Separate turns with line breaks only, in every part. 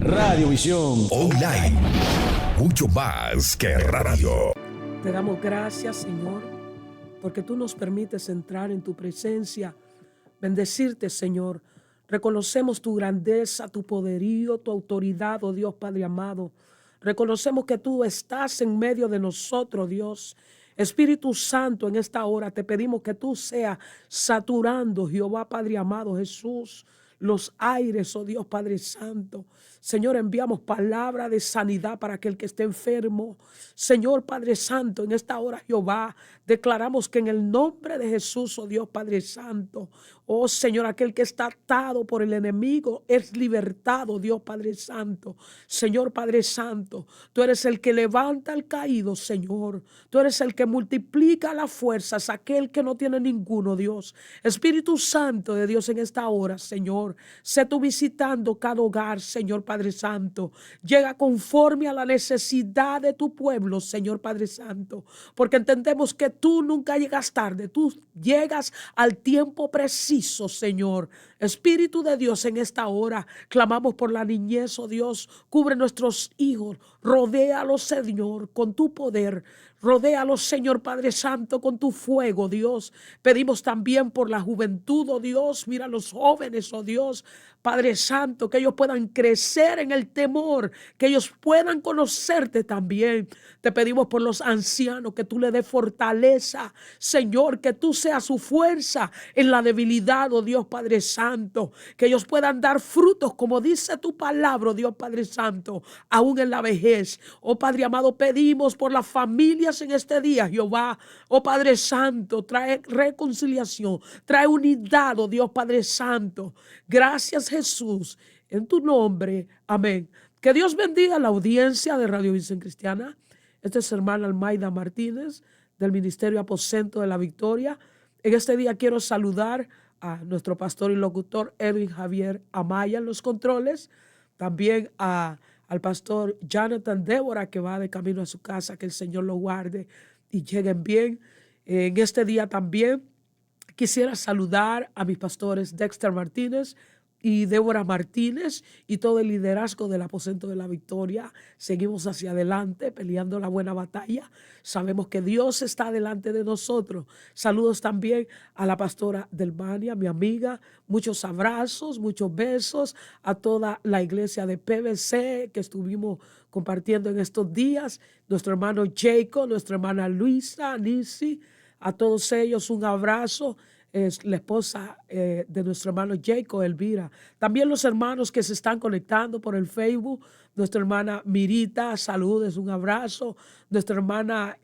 Radiovisión Online. Mucho más que radio.
Te damos gracias, Señor, porque tú nos permites entrar en tu presencia, bendecirte, Señor. Reconocemos tu grandeza, tu poderío, tu autoridad, oh Dios Padre amado. Reconocemos que tú estás en medio de nosotros, Dios. Espíritu Santo, en esta hora te pedimos que tú seas saturando, Jehová Padre amado, Jesús, los aires, oh Dios Padre Santo. Señor, enviamos palabra de sanidad para aquel que esté enfermo. Señor Padre Santo, en esta hora, Jehová, declaramos que en el nombre de Jesús, oh Dios Padre Santo, oh Señor, aquel que está atado por el enemigo es libertado, Dios Padre Santo. Señor Padre Santo, tú eres el que levanta al caído, Señor. Tú eres el que multiplica las fuerzas, aquel que no tiene ninguno, Dios. Espíritu Santo de Dios, en esta hora, Señor, sé tú visitando cada hogar, Señor Padre Santo. Llega conforme a la necesidad de tu pueblo, Señor Padre Santo, porque entendemos que tú nunca llegas tarde, tú llegas al tiempo preciso, Señor. Espíritu de Dios, en esta hora clamamos por la niñez, oh Dios. Cubre nuestros hijos, rodéalos, Señor, con tu poder. Rodéalos, Señor Padre Santo, con tu fuego, Dios. Pedimos también por la juventud, oh Dios. Mira a los jóvenes, oh Dios. Padre Santo, que ellos puedan crecer en el temor, que ellos puedan conocerte también. Te pedimos por los ancianos, que tú le des fortaleza, Señor, que tú seas su fuerza en la debilidad, oh Dios Padre Santo, que ellos puedan dar frutos, como dice tu palabra, oh Dios Padre Santo, aún en la vejez. Oh Padre amado, pedimos por las familias en este día, Jehová. Oh Padre Santo, trae reconciliación, trae unidad, oh Dios Padre Santo. Gracias, Jesús, en tu nombre, amén. Que Dios bendiga la audiencia de Radiovisión Cristiana. Esta es hermana Almaida Martínez del Ministerio Aposento de la Victoria. En este día quiero saludar a nuestro pastor y locutor Edwin Javier Amaya en los controles, también al pastor Jonathan Débora, que va de camino a su casa. Que el Señor lo guarde y lleguen bien. En este día también quisiera saludar a mis pastores Dexter Martínez y Débora Martínez y todo el liderazgo del Aposento de la Victoria. Seguimos hacia adelante peleando la buena batalla. Sabemos que Dios está delante de nosotros. Saludos también a la pastora Delmania, mi amiga. Muchos abrazos, muchos besos a toda la iglesia de PBC que estuvimos compartiendo en estos días. Nuestro hermano Jacob, nuestra hermana Luisa, Nisi. A todos ellos un abrazo. Es la esposa de nuestro hermano Jacob, Elvira. También los hermanos que se están conectando por el Facebook. Nuestra hermana Mirita, saludos, un abrazo. Nuestra hermana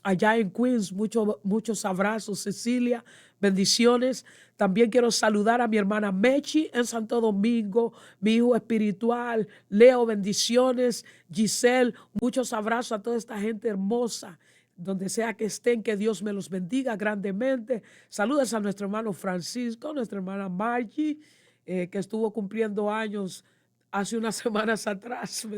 allá en Queens, muchos abrazos. Cecilia, bendiciones. También quiero saludar a mi hermana Mechi en Santo Domingo, mi hijo espiritual. Leo, bendiciones. Giselle, muchos abrazos a toda esta gente hermosa. Donde sea que estén, que Dios me los bendiga grandemente. Saludos a nuestro hermano Francisco, nuestra hermana Margie, que estuvo cumpliendo años hace unas semanas atrás.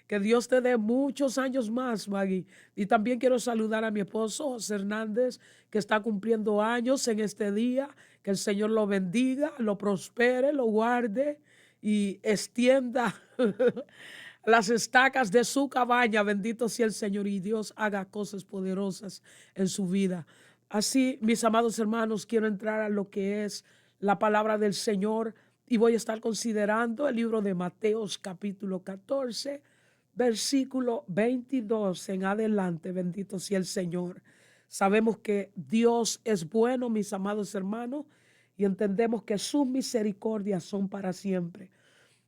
Que Dios te dé muchos años más, Maggie. Y también quiero saludar a mi esposo, José Hernández, que está cumpliendo años en este día. Que el Señor lo bendiga, lo prospere, lo guarde y extienda las estacas de su cabaña. Bendito sea el Señor, y Dios haga cosas poderosas en su vida. Así, mis amados hermanos, quiero entrar a lo que es la palabra del Señor y voy a estar considerando el libro de Mateos capítulo 14, versículo 22 en adelante. Bendito sea el Señor. Sabemos que Dios es bueno, mis amados hermanos, y entendemos que sus misericordias son para siempre.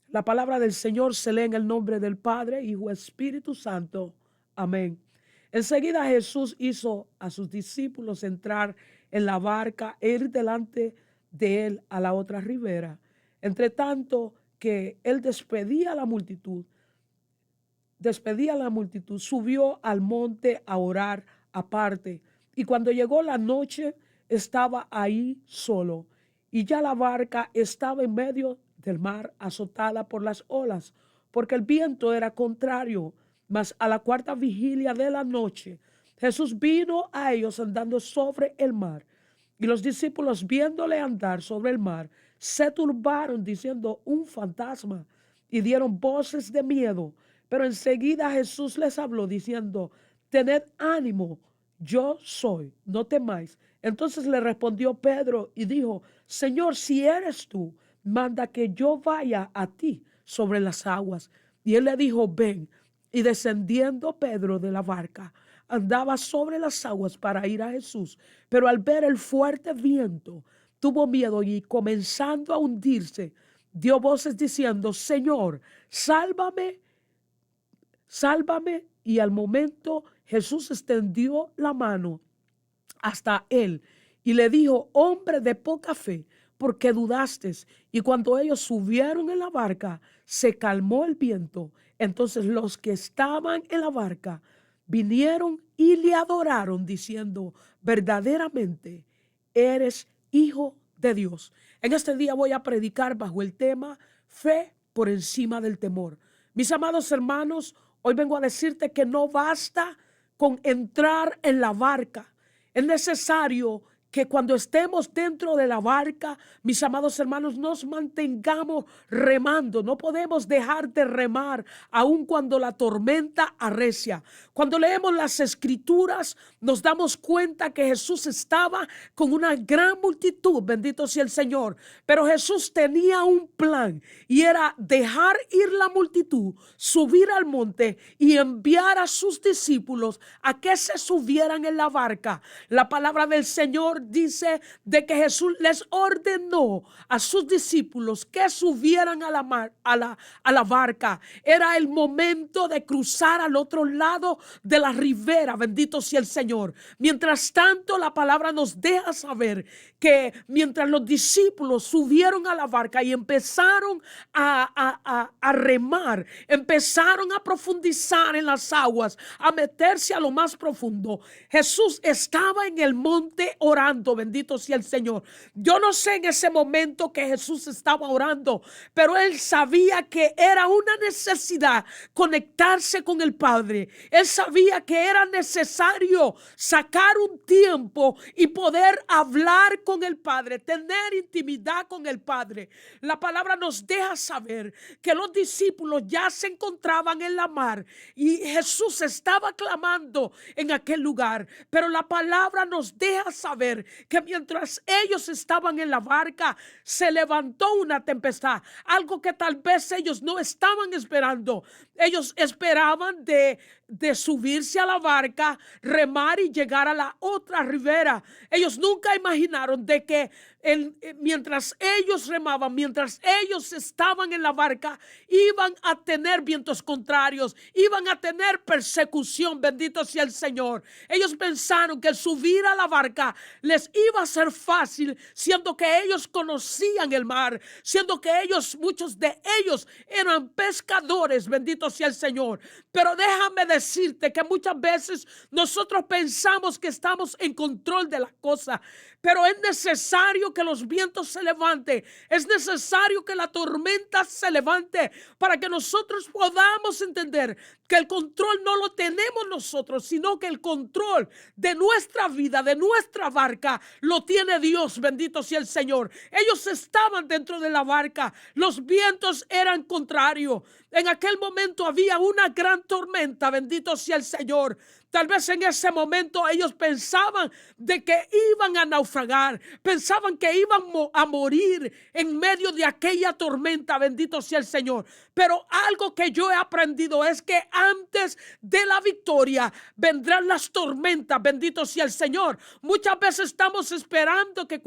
La palabra del Señor se lee en el nombre del Padre, Hijo, Espíritu Santo. Amén. Enseguida Jesús hizo a sus discípulos entrar en la barca e ir delante de él a la otra ribera. Entre tanto que él despedía a la multitud, subió al monte a orar aparte. Y cuando llegó la noche, estaba ahí solo. Y ya la barca estaba en medio del mar, azotada por las olas, porque el viento era contrario. Mas a la cuarta vigilia de la noche, Jesús vino a ellos andando sobre el mar. Y los discípulos, viéndole andar sobre el mar, se turbaron diciendo: un fantasma. y dieron voces de miedo. Pero enseguida Jesús les habló diciendo: tened ánimo, yo soy, no temáis. Entonces le respondió Pedro y dijo: Señor, si eres tú, manda que yo vaya a ti sobre las aguas. Y él le dijo: ven. Y descendiendo Pedro de la barca, andaba sobre las aguas para ir a Jesús. Pero al ver el fuerte viento, tuvo miedo y comenzando a hundirse, dio voces diciendo: Señor, sálvame, sálvame. Y al momento Jesús extendió la mano hasta él y le dijo: hombre de poca fe, ¿por qué dudaste? Y cuando ellos subieron en la barca, se calmó el viento. Entonces los que estaban en la barca vinieron y le adoraron diciendo: verdaderamente eres hijo de Dios. En este día voy a predicar bajo el tema fe por encima del temor. Mis amados hermanos, hoy vengo a decirte que no basta con entrar en la barca. Es necesario que cuando estemos dentro de la barca, mis amados hermanos, nos mantengamos remando. No podemos dejar de remar aun cuando la tormenta arrecia. Cuando leemos las escrituras, nos damos cuenta que Jesús estaba con una gran multitud, bendito sea el Señor. Pero Jesús tenía un plan y era dejar ir la multitud, subir al monte y enviar a sus discípulos a que se subieran en la barca. La palabra del Señor dice de que Jesús les ordenó a sus discípulos que subieran a la barca. Era el momento de cruzar al otro lado de la ribera, bendito sea el Señor. Mientras tanto, la palabra nos deja saber que mientras los discípulos subieron a la barca y empezaron a remar, empezaron a profundizar en las aguas, a meterse a lo más profundo, Jesús estaba en el monte orando, bendito sea el Señor. Yo no sé en ese momento que Jesús estaba orando, pero él sabía que era una necesidad conectarse con el Padre. Él sabía que era necesario sacar un tiempo y poder hablar con el Padre, tener intimidad con el Padre. La palabra nos deja saber que los discípulos ya se encontraban en la mar y Jesús estaba clamando en aquel lugar. Pero la palabra nos deja saber que mientras ellos estaban en la barca, se levantó una tempestad, algo que tal vez ellos no estaban esperando. Ellos esperaban de subirse a la barca, remar y llegar a la otra ribera. Ellos nunca imaginaron de que mientras ellos remaban, mientras ellos estaban en la barca, iban a tener vientos contrarios, iban a tener persecución, bendito sea el Señor. Ellos pensaron que el subir a la barca les iba a ser fácil, siendo que ellos conocían el mar, siendo que muchos de ellos eran pescadores, bendito sea el Señor. Pero déjame decirte que muchas veces nosotros pensamos que estamos en control de las cosas, pero es necesario que los vientos se levanten, es necesario que la tormenta se levante para que nosotros podamos entender que el control no lo tenemos nosotros, sino que el control de nuestra vida, de nuestra barca, lo tiene Dios, bendito sea el Señor. Ellos estaban dentro de la barca, los vientos eran contrarios. En aquel momento había una gran tormenta, bendito sea el Señor. Tal vez en ese momento ellos pensaban de que iban a naufragar, pensaban que iban a morir en medio de aquella tormenta, bendito sea el Señor. Pero algo que yo he aprendido es que antes de la victoria vendrán las tormentas, bendito sea el Señor. Muchas veces estamos esperando que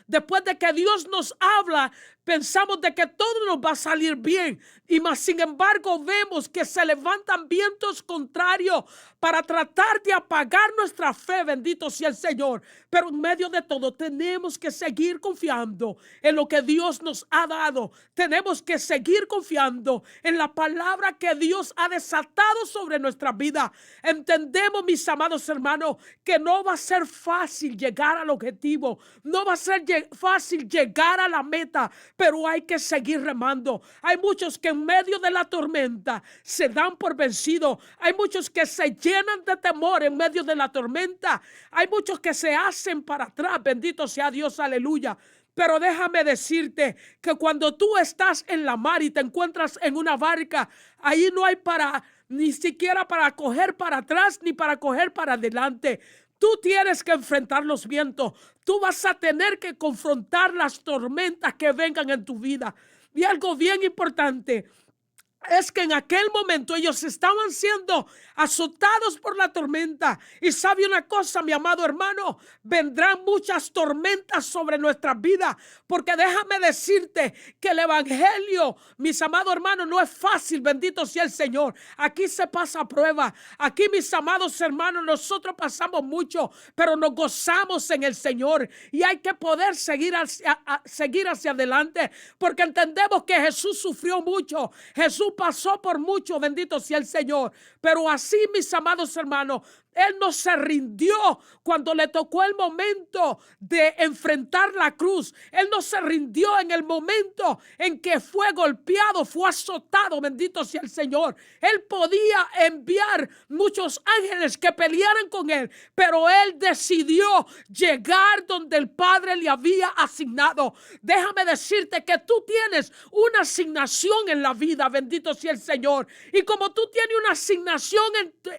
después de que Dios nos habla, pensamos de que todo nos va a salir bien. Y más sin embargo vemos que se levantan vientos contrarios para tratar de apagar nuestra fe, bendito sea el Señor. Pero en medio de todo tenemos que seguir confiando en lo que Dios nos ha dado. Tenemos que seguir confiando en la palabra que Dios ha desatado sobre nuestra vida. Entendemos, mis amados hermanos, que no va a ser fácil llegar al objetivo. No va a ser fácil llegar a la meta, pero hay que seguir remando. Hay muchos que en medio de la tormenta se dan por vencidos. Hay muchos que se llenan de temor en medio de la tormenta. Hay muchos que se hacen para atrás. Bendito sea Dios, aleluya. Pero déjame decirte que cuando tú estás en la mar y te encuentras en una barca, ahí no hay ni siquiera para coger para atrás ni para coger para adelante. Tú tienes que enfrentar los vientos. Tú vas a tener que confrontar las tormentas que vengan en tu vida. Y algo bien importante es que en aquel momento ellos estaban siendo azotados por la tormenta. Y sabe una cosa, mi amado hermano, vendrán muchas tormentas sobre nuestras vidas, porque déjame decirte que el evangelio, mis amados hermanos, no es fácil, bendito sea el Señor. Aquí se pasa prueba. Aquí, mis amados hermanos, nosotros pasamos mucho, pero nos gozamos en el Señor y hay que poder seguir hacia adelante, porque entendemos que Jesús sufrió mucho. Jesús pasó por mucho, bendito sea el Señor. Pero así, mis amados hermanos, Él no se rindió cuando le tocó el momento de enfrentar la cruz. Él no se rindió en el momento en que fue golpeado, fue azotado, bendito sea el Señor. Él podía enviar muchos ángeles que pelearan con Él, pero Él decidió llegar donde el Padre le había asignado. Déjame decirte que tú tienes una asignación en la vida, bendito sea el Señor. Y como tú tienes una asignación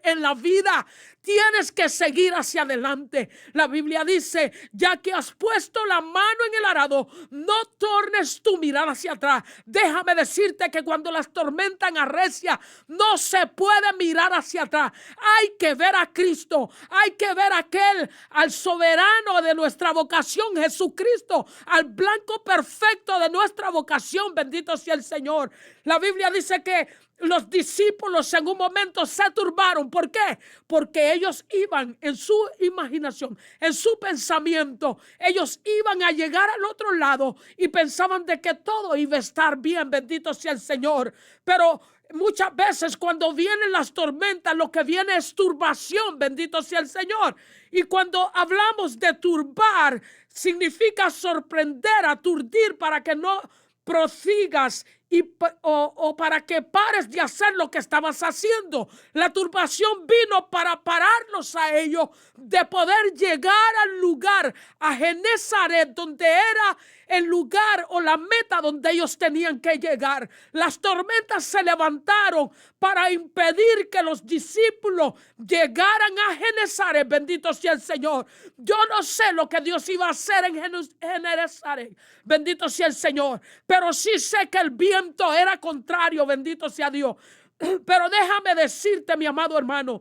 en la vida, tienes que seguir hacia adelante. La Biblia dice, ya que has puesto la mano en el arado, no tornes tu mirada hacia atrás. Déjame decirte que cuando las tormentas arrecian, no se puede mirar hacia atrás. Hay que ver a Cristo. Hay que ver al soberano de nuestra vocación, Jesucristo, al blanco perfecto de nuestra vocación. Bendito sea el Señor. La Biblia dice que los discípulos en un momento se turbaron. ¿Por qué? Porque ellos iban en su imaginación, en su pensamiento. Ellos iban a llegar al otro lado y pensaban de que todo iba a estar bien. Bendito sea el Señor. Pero muchas veces cuando vienen las tormentas, lo que viene es turbación. Bendito sea el Señor. Y cuando hablamos de turbar, significa sorprender, aturdir, para que no prosigas o para que pares de hacer lo que estabas haciendo. La turbación vino para pararlos a ellos de poder llegar al lugar, a Genezaret, donde era el lugar o la meta donde ellos tenían que llegar. Las tormentas se levantaron para impedir que los discípulos llegaran a Genezaret. Bendito sea el Señor. Yo no sé lo que Dios iba a hacer en Genezaret. Bendito sea el Señor. Pero sí sé que el viento era contrario. Bendito sea Dios. Pero déjame decirte, mi amado hermano,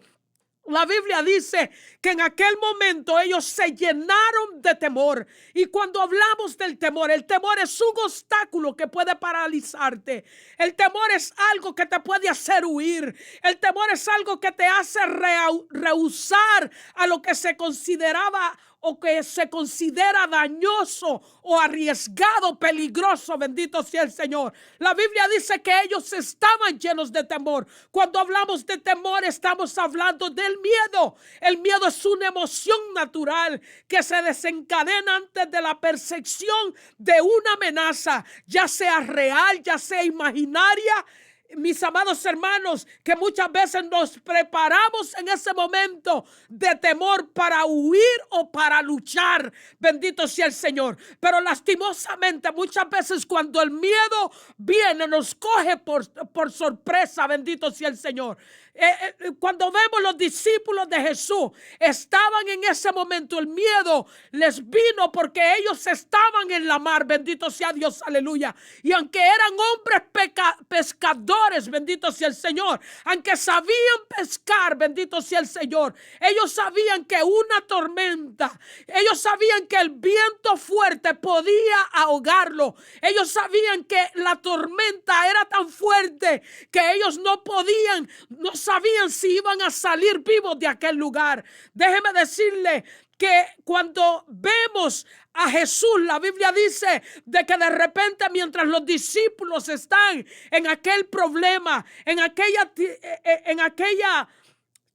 la Biblia dice que en aquel momento ellos se llenaron de temor. Y cuando hablamos del temor, el temor es un obstáculo que puede paralizarte. El temor es algo que te puede hacer huir. El temor es algo que te hace rehusar a lo que se consideraba o que se considera dañoso o arriesgado, peligroso. Bendito sea el Señor. La Biblia dice que ellos estaban llenos de temor. Cuando hablamos de temor, estamos hablando del miedo. El miedo es una emoción natural que se desencadena antes de la percepción de una amenaza, ya sea real, ya sea imaginaria. Mis amados hermanos, que muchas veces nos preparamos en ese momento de temor para huir o para luchar. Bendito sea el Señor. Pero lastimosamente muchas veces cuando el miedo viene nos coge por sorpresa. Bendito sea el Señor. Cuando vemos los discípulos de Jesús, estaban en ese momento, el miedo les vino porque ellos estaban en la mar. Bendito sea Dios, aleluya. Y aunque eran hombres pescadores, bendito sea el Señor, aunque sabían pescar, bendito sea el Señor, ellos sabían que una tormenta, ellos sabían que el viento fuerte podía ahogarlo. Ellos sabían que la tormenta era tan fuerte que ellos no sabían si iban a salir vivos de aquel lugar. Déjeme decirle que cuando vemos a Jesús, la Biblia dice de que de repente mientras los discípulos están en aquel problema, en aquella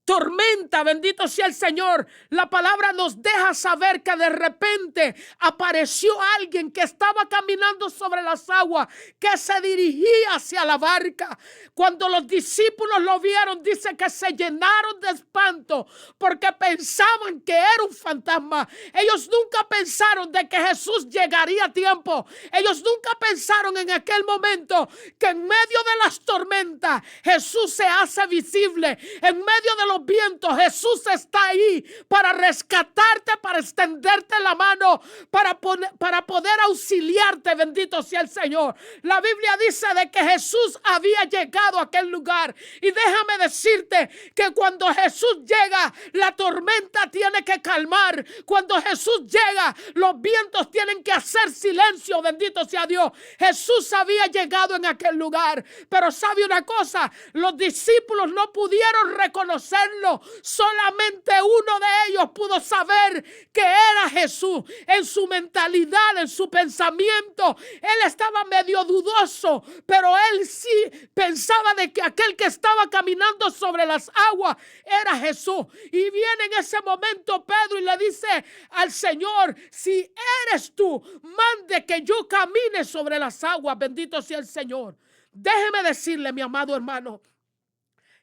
tormenta, bendito sea el Señor, la palabra nos deja saber que de repente apareció alguien que estaba caminando sobre las aguas, que se dirigía hacia la barca. Cuando los discípulos lo vieron, dice que se llenaron de espanto porque pensaban que era un fantasma. Ellos nunca pensaron de que Jesús llegaría a tiempo. Ellos nunca pensaron en aquel momento que en medio de las tormentas Jesús se hace visible. En medio de los vientos Jesús está ahí para rescatarte, para extenderte la mano, para poder auxiliarte. Bendito sea el Señor. La Biblia dice de que Jesús había llegado a aquel lugar, y déjame decirte que cuando Jesús llega, la tormenta tiene que calmar. Cuando Jesús llega, los vientos tienen que hacer silencio. Bendito sea Dios. Jesús había llegado en aquel lugar, pero sabe una cosa, los discípulos no pudieron reconocerlo. Solamente uno de ellos pudo saber que era Jesús. En su mentalidad, en su pensamiento, él estaba medio dudoso, pero él sí pensaba de que aquel que estaba caminando sobre las aguas era Jesús. Y viene en ese momento Pedro y le dice al Señor: si eres tú, mande que yo camine sobre las aguas. Bendito sea el Señor. Déjeme decirle, mi amado hermano,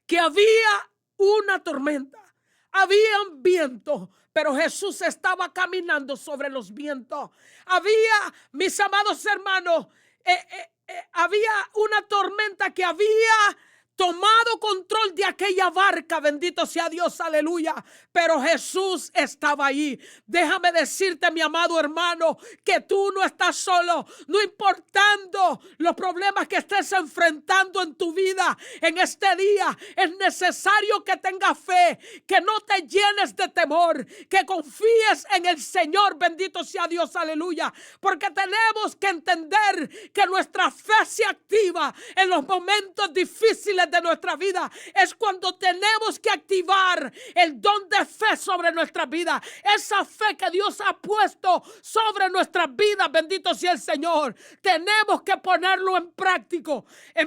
que había una tormenta, había un viento, pero Jesús estaba caminando sobre los vientos. Había, mis amados hermanos, había una tormenta que había tomado control de aquella barca. Bendito sea Dios, aleluya. Pero Jesús estaba ahí. Déjame decirte, mi amado hermano, que tú no estás solo. No importando los problemas que estés enfrentando en tu vida en este día, es necesario que tengas fe, que no te llenes de temor, que confíes en el Señor. Bendito sea Dios, aleluya. Porque tenemos que entender que nuestra fe se activa en los momentos difíciles de nuestra vida. Es cuando tenemos que activar el don de fe sobre nuestra vida. Esa fe que Dios ha puesto sobre nuestras vidas. Bendito sea el Señor. Tenemos que ponerlo en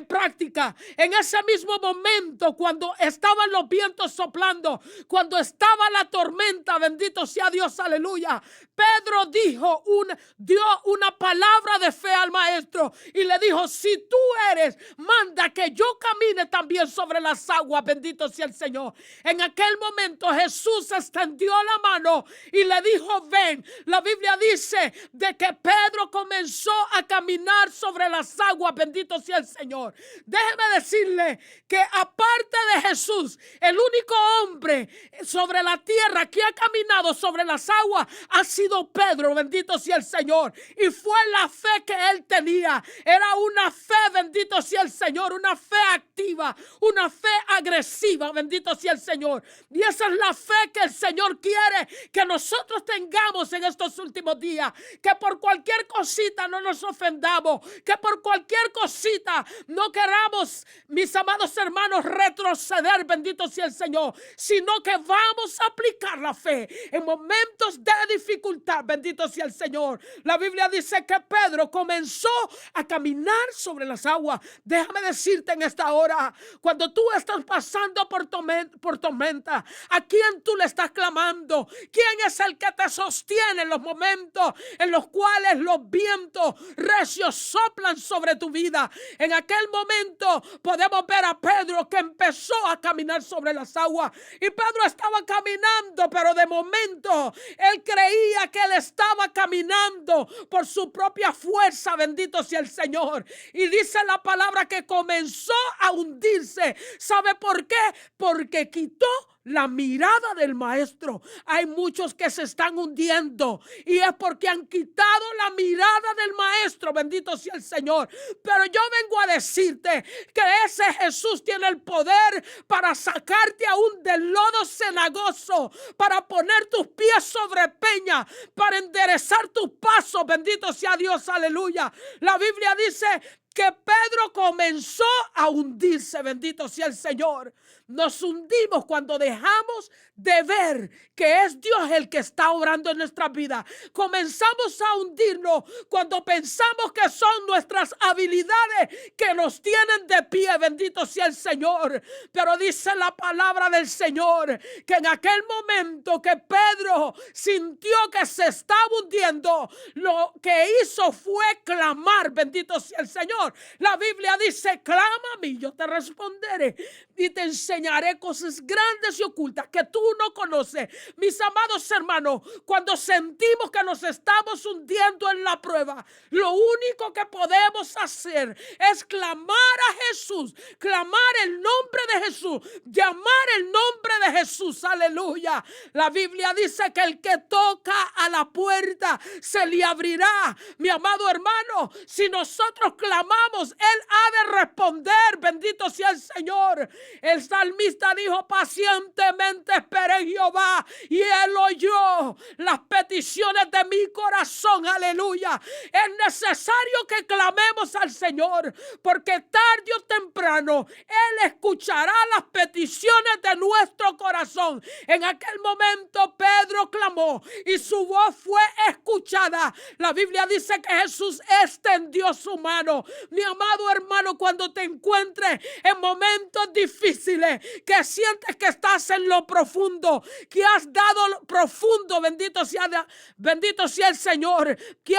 práctica. En ese mismo momento, cuando estaban los vientos soplando, cuando estaba la tormenta, bendito sea Dios, aleluya, Pedro dio una palabra de fe al maestro y le dijo: si tú eres, manda que yo camine también sobre las aguas. Bendito sea el Señor. En aquel momento Jesús extendió la mano y le dijo: ven. La Biblia dice de que Pedro comenzó a caminar sobre las aguas. Bendito sea el Señor. Déjeme decirle que aparte de Jesús, el único hombre sobre la tierra que ha caminado sobre las aguas ha sido Pedro. Bendito sea el Señor. Y fue la fe que él tenía. Era una fe, bendito sea el Señor, una fe activa, una fe agresiva. Bendito sea el Señor. Y esa es la fe que el Señor quiere que nosotros tengamos en estos últimos días. Que por cualquier cosita no nos ofendamos, que por cualquier cosita no queramos, mis amados hermanos, retroceder. Bendito sea el Señor, sino que vamos a aplicar la fe en momentos de dificultad. Bendito sea el Señor. La Biblia dice que Pedro comenzó a caminar sobre las aguas. Déjame decirte en esta hora, cuando tú estás pasando por tormenta, ¿a quién tú le estás clamando? ¿Quién es el que te sostiene en los momentos en los cuales los vientos recios soplan sobre tu vida? En aquel momento podemos ver a Pedro que empezó a caminar sobre las aguas, y Pedro estaba caminando, pero de momento él creía que él estaba caminando por su propia fuerza. Bendito sea el Señor. Y dice la palabra que comenzó a hundirse. ¿Sabe por qué? Porque quitó la mirada del maestro. Hay muchos que se están hundiendo y es porque han quitado la mirada del maestro. Bendito sea el Señor. Pero yo vengo a decirte que ese Jesús tiene el poder para sacarte aún del lodo cenagoso, para poner tus pies sobre peña, para enderezar tus pasos. Bendito sea Dios, aleluya. La Biblia dice que Pedro comenzó a hundirse. Bendito sea el Señor. Nos hundimos cuando dejamos de ver que es Dios el que está obrando en nuestra vida. Comenzamos a hundirnos cuando pensamos que son nuestras habilidades que nos tienen de pie. Bendito sea el Señor. Pero dice la palabra del Señor que en aquel momento que Pedro sintió que se estaba hundiendo, lo que hizo fue clamar. Bendito sea el Señor. La Biblia dice: clama a mí, yo te responderé y te enseñaré cosas grandes y ocultas que tú no conoces. Mis amados hermanos, cuando sentimos que nos estamos hundiendo en la prueba, lo único que podemos hacer es clamar a Jesús, clamar el nombre de Jesús, llamar el nombre de Jesús. Aleluya. La Biblia dice que el que toca a la puerta se le abrirá. Mi amado hermano, si nosotros clamamos, Él ha de responder. Bendito sea el Señor. El salmista dijo: pacientemente esperé en Jehová y Él oyó las peticiones de mi corazón. Aleluya. Es necesario que clamemos al Señor, porque tarde o temprano Él escuchará las peticiones de nuestro corazón. En aquel momento Pedro clamó y su voz fue escuchada. La Biblia dice que Jesús extendió su mano. Mi amado hermano, cuando te encuentres en momentos difíciles, que sientes que estás en lo profundo, que has dado lo profundo, bendito sea el Señor, que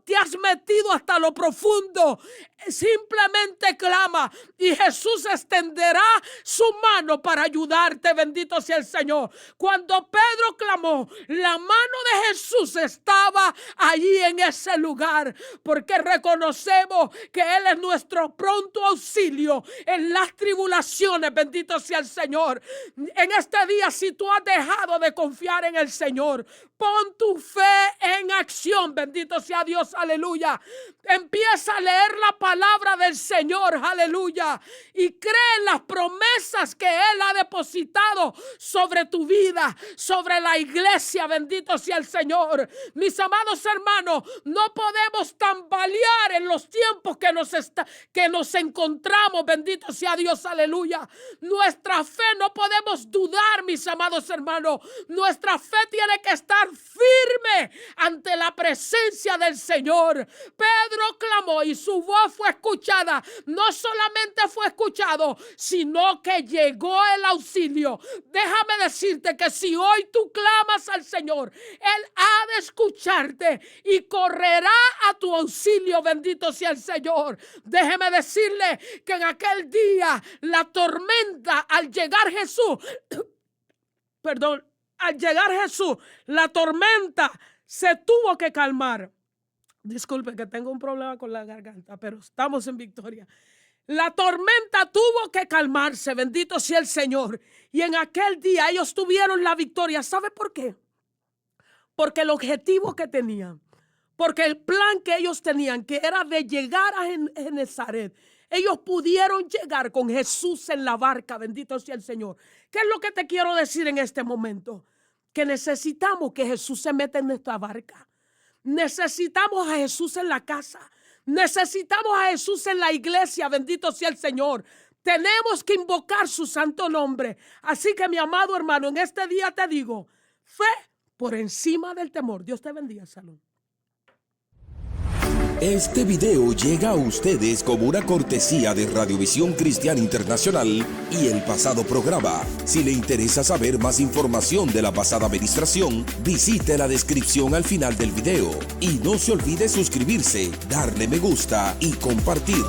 te has metido hasta lo profundo, simplemente clama y Jesús extenderá su mano para ayudarte. Bendito sea el Señor. Cuando Pedro clamó, la mano de Jesús estaba allí en ese lugar, porque reconocemos que Él es nuestro pronto auxilio en las tribulaciones. Bendito sea el Señor. En este día, si tú has dejado de confiar en el Señor, pon tu fe en acción. Bendito sea Dios. Aleluya. Empieza a leer la palabra del Señor. Aleluya. Y cree en las promesas que Él ha depositado sobre tu vida, sobre la iglesia. Bendito sea el Señor. Mis amados hermanos, no podemos tambalear en los tiempos que nos encontramos. Bendito sea Dios. Aleluya. Nuestra fe no podemos dudar, mis amados hermanos. Nuestra fe tiene que estar firme ante la presencia del Señor. Pedro clamó y su voz fue escuchada. No solamente fue escuchado, sino que llegó el auxilio. Déjame decirte que si hoy tú clamas al Señor, Él ha de escucharte y correrá a tu auxilio. Bendito sea el Señor. Déjeme decirle que en aquel día la tormenta, al llegar Jesús, la tormenta se tuvo que calmar. Disculpe que tengo un problema con la garganta, pero estamos en victoria. La tormenta tuvo que calmarse. Bendito sea el Señor. Y en aquel día ellos tuvieron la victoria. ¿Sabe por qué? Porque el objetivo que tenían, porque el plan que ellos tenían, que era de llegar a Genezaret, ellos pudieron llegar con Jesús en la barca. Bendito sea el Señor. ¿Qué es lo que te quiero decir en este momento? Que necesitamos que Jesús se meta en nuestra barca. Necesitamos a Jesús en la casa. Necesitamos a Jesús en la iglesia. Bendito sea el Señor. Tenemos que invocar su santo nombre. Así que, mi amado hermano, en este día te digo, fe por encima del temor. Dios te bendiga. Salud.
Este video llega a ustedes como una cortesía de Radiovisión Cristiana Internacional y el pasado programa. Si le interesa saber más información de la pasada administración, visite la descripción al final del video. Y no se olvide suscribirse, darle me gusta y compartir.